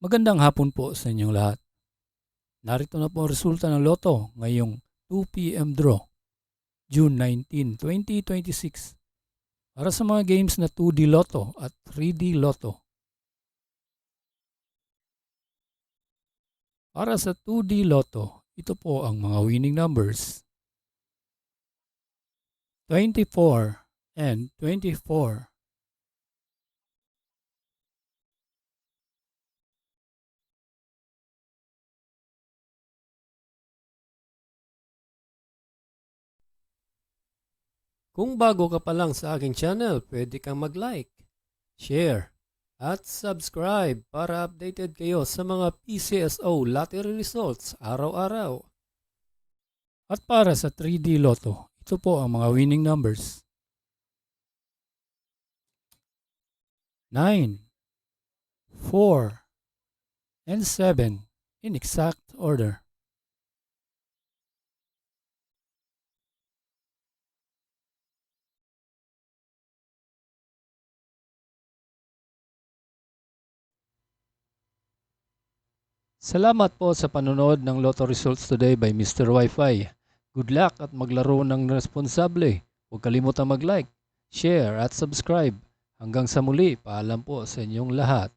Magandang hapon po sa inyong lahat. Narito na po ang resulta ng Lotto ngayong 2 p.m. draw, June 19, 2026. Para sa mga games na 2D Lotto at 3D Lotto. Para sa 2D Lotto, ito po ang mga winning numbers. 24 and 24. Kung bago ka pa lang sa aking channel, pwede kang mag-like, share, at subscribe para updated kayo sa mga PCSO lottery results araw-araw. At para sa 3D Lotto, ito po ang mga winning numbers. 9, 4, and 7 in exact order. Salamat po sa panonood ng Lotto Results today by Mr. Wi-Fi. Good luck at maglaro ng responsable. Huwag kalimutang mag-like, share at subscribe. Hanggang sa muli, paalam po sa inyong lahat.